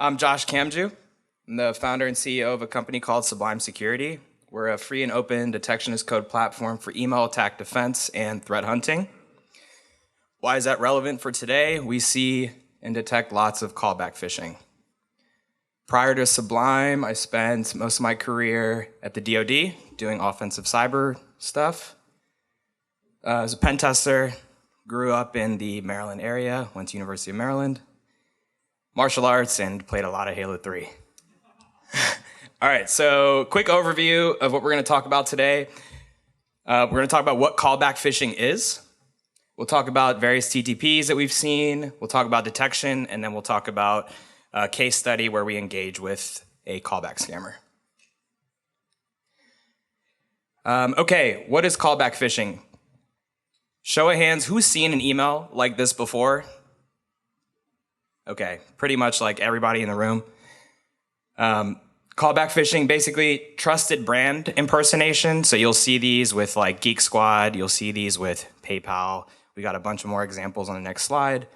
I'm Josh Kamdjou. I'm the founder and CEO of a company called Sublime Security. We're a free and open detection as code platform for email attack defense and threat hunting. Why is that relevant for today? We see and detect lots of callback phishing. Prior to Sublime, I spent most of my career at the DoD doing offensive cyber stuff. As a pen tester, grew up in the Maryland area, went to University of Maryland, martial arts, and played a lot of Halo 3. All right, so quick overview of what we're going to talk about today. We're going to talk about what callback phishing is. We'll talk about various TTPs that we've seen. We'll talk about detection, and then we'll talk about a case study where we engage with a callback scammer. Okay, what is callback phishing? Show of hands, who's seen an email like this before? Okay, pretty much like everybody in the room. Callback phishing, basically trusted brand impersonation. So you'll see these with like Geek Squad, you'll see these with PayPal. We got a bunch of more examples on the next slide.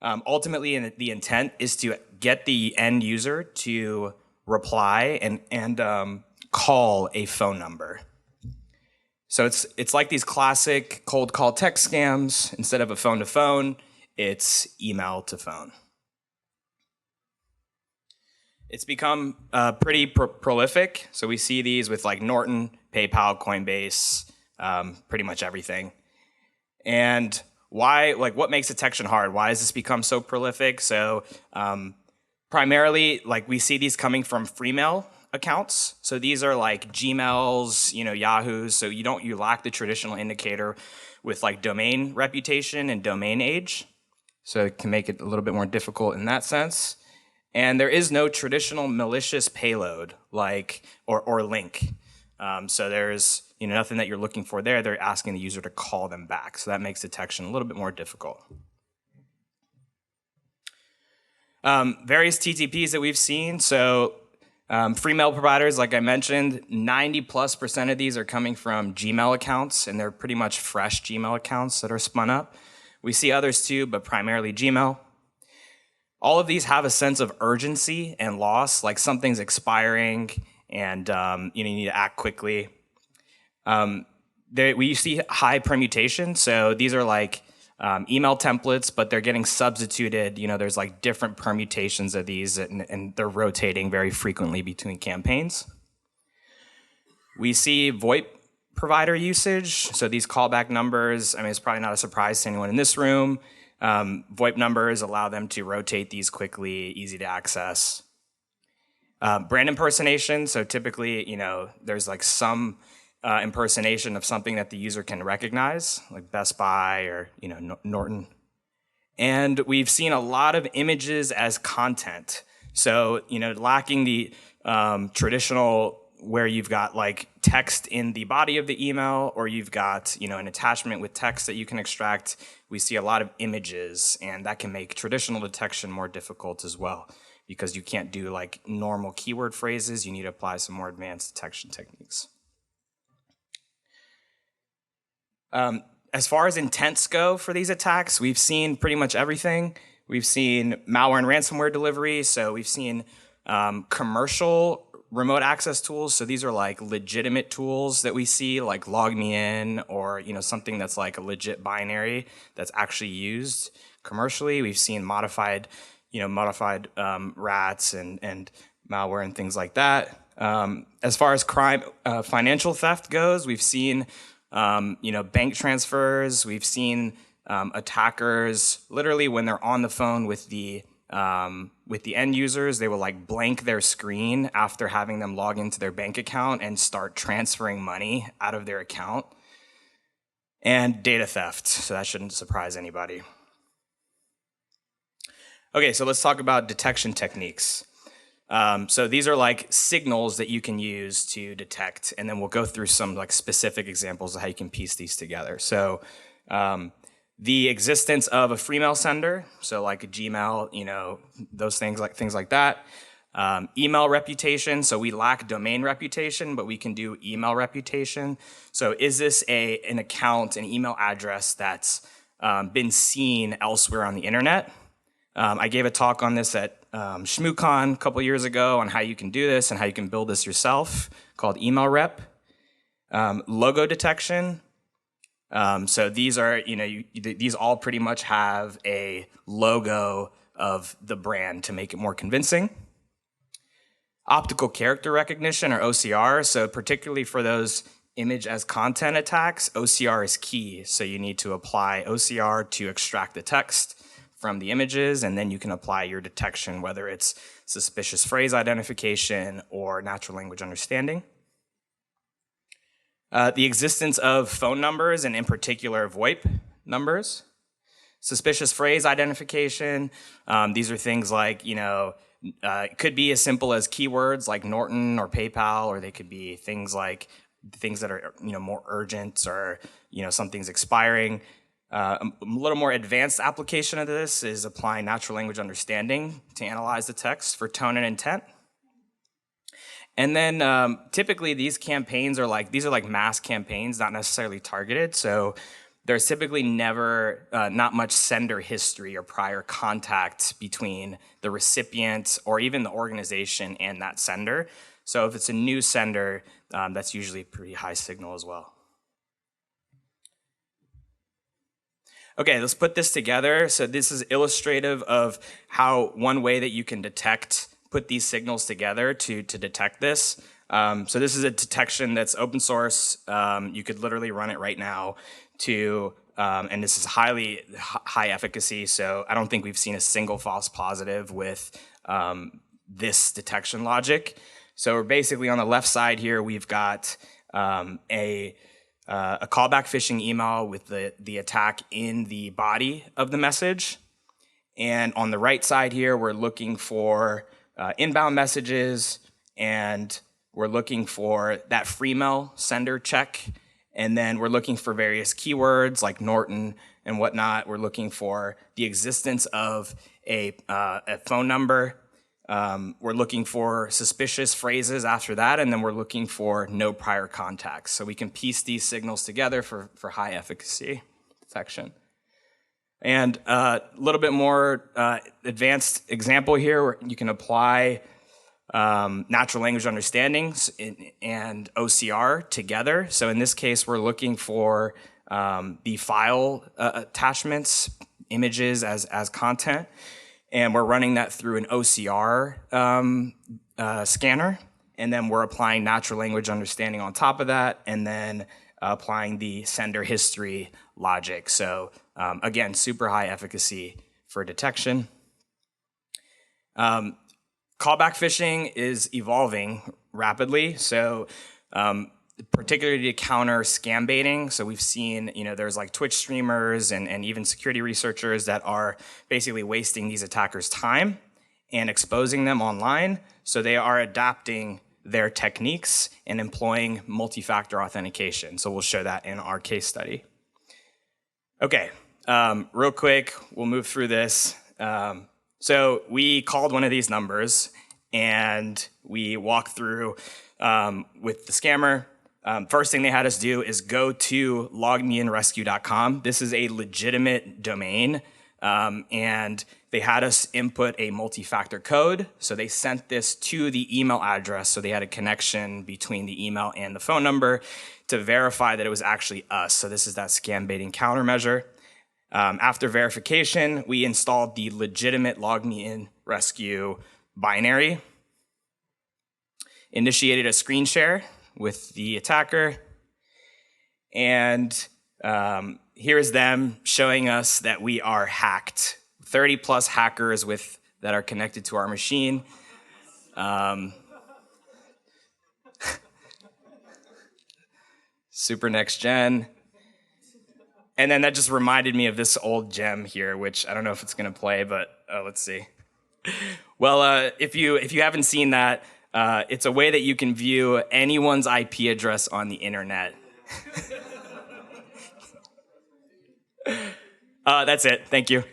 Ultimately, the intent is to get the end user to reply and call a phone number. So it's like these classic cold call text scams. Instead of a phone to phone, it's email to phone. It's become pretty prolific. So we see these with like Norton, PayPal, Coinbase, pretty much everything. And why, like what makes detection hard? Why has this become so prolific? So primarily, like we see these coming from free mail accounts. So these are like Gmails, Yahoos. So you lack the traditional indicator with like domain reputation and domain age. So it can make it a little bit more difficult in that sense. And there is no traditional malicious payload like or link. So there's nothing that you're looking for there. They're asking the user to call them back. So that makes detection a little bit more difficult. Various TTPs that we've seen. So free mail providers, like I mentioned, 90+% of these are coming from Gmail accounts, and they're pretty much fresh Gmail accounts that are spun up. We see others too, but primarily Gmail. All of these have a sense of urgency and loss, like something's expiring and you need to act quickly. We see high permutation, so these are like email templates, but they're getting substituted. There's like different permutations of these, and they're rotating very frequently between campaigns. We see VoIP provider usage, so these callback numbers, it's probably not a surprise to anyone in this room. VoIP numbers allow them to rotate these quickly, easy to access. Brand impersonation, so typically, there's like some impersonation of something that the user can recognize, like Best Buy or Norton. And we've seen a lot of images as content. So lacking the traditional where you've got like text in the body of the email, or you've got an attachment with text that you can extract. We see a lot of images, and that can make traditional detection more difficult as well, because you can't do like normal keyword phrases. You need to apply some more advanced detection techniques. As far as intents go for these attacks, we've seen pretty much everything. We've seen malware and ransomware delivery. So we've seen commercial remote access tools. So these are like legitimate tools that we see, like log me in, or something that's like a legit binary that's actually used commercially. We've seen modified rats and malware and things like that. As far as crime, financial theft goes, we've seen bank transfers. We've seen attackers literally when they're on the phone with the end users, they will like blank their screen after having them log into their bank account and start transferring money out of their account. And data theft, so that shouldn't surprise anybody. Okay, so let's talk about detection techniques. So these are like signals that you can use to detect, and then we'll go through some like specific examples of how you can piece these together. So the existence of a free mail sender, so like a Gmail, those things like that. Email reputation, so we lack domain reputation, but we can do email reputation. So is this an account, an email address that's been seen elsewhere on the internet? I gave a talk on this at SLEUTHCON a couple years ago on how you can do this and how you can build this yourself, called email rep. Logo detection. So these are, these all pretty much have a logo of the brand to make it more convincing. Optical character recognition, or OCR. So particularly for those image as content attacks, OCR is key. So you need to apply OCR to extract the text from the images, and then you can apply your detection, whether it's suspicious phrase identification or natural language understanding. The existence of phone numbers, and in particular VoIP numbers. Suspicious phrase identification. These are things like, it could be as simple as keywords like Norton or PayPal, or they could be things like things that are more urgent, or something's expiring. A little more advanced application of this is applying natural language understanding to analyze the text for tone and intent. And then typically these campaigns are like mass campaigns, not necessarily targeted. So there's typically never not much sender history or prior contact between the recipient or even the organization and that sender. So if it's a new sender, that's usually a pretty high signal as well. Okay, let's put this together. So this is illustrative of how one way that you can put these signals together to detect this. So this is a detection that's open source. You could literally run it right now and this is high efficacy. So I don't think we've seen a single false positive with this detection logic. So we're basically on the left side here, we've got a callback phishing email with the attack in the body of the message. And on the right side here, we're looking for inbound messages, and we're looking for that free mail sender check. And then we're looking for various keywords like Norton and whatnot. We're looking for the existence of a phone number. We're looking for suspicious phrases after that, and then we're looking for no prior contacts. So we can piece these signals together for high efficacy detection. And a little bit more advanced example here, where you can apply natural language understanding and OCR together. So in this case, we're looking for the file attachments, images as content. And we're running that through an OCR scanner. And then we're applying natural language understanding on top of that, and then applying the sender history logic. So again, super high efficacy for detection. Callback phishing is evolving rapidly. So particularly to counter scam baiting. So we've seen, there's like Twitch streamers and even security researchers that are basically wasting these attackers' time and exposing them online. So they are adapting their techniques and employing multi-factor authentication. So we'll show that in our case study. Okay, real quick, we'll move through this. So we called one of these numbers and we walked through with the scammer. First thing they had us do is go to logmeinrescue.com. This is a legitimate domain, and they had us input a multi-factor code. So they sent this to the email address, so they had a connection between the email and the phone number to verify that it was actually us. So this is that scam baiting countermeasure. After verification, we installed the legitimate logmeinrescue binary, initiated a screen share with the attacker, and here's them showing us that we are hacked. 30 plus hackers that are connected to our machine. Super next gen. And then that just reminded me of this old gem here, which I don't know if it's gonna play, but let's see. Well, if you haven't seen that, it's a way that you can view anyone's IP address on the internet. That's it. Thank you.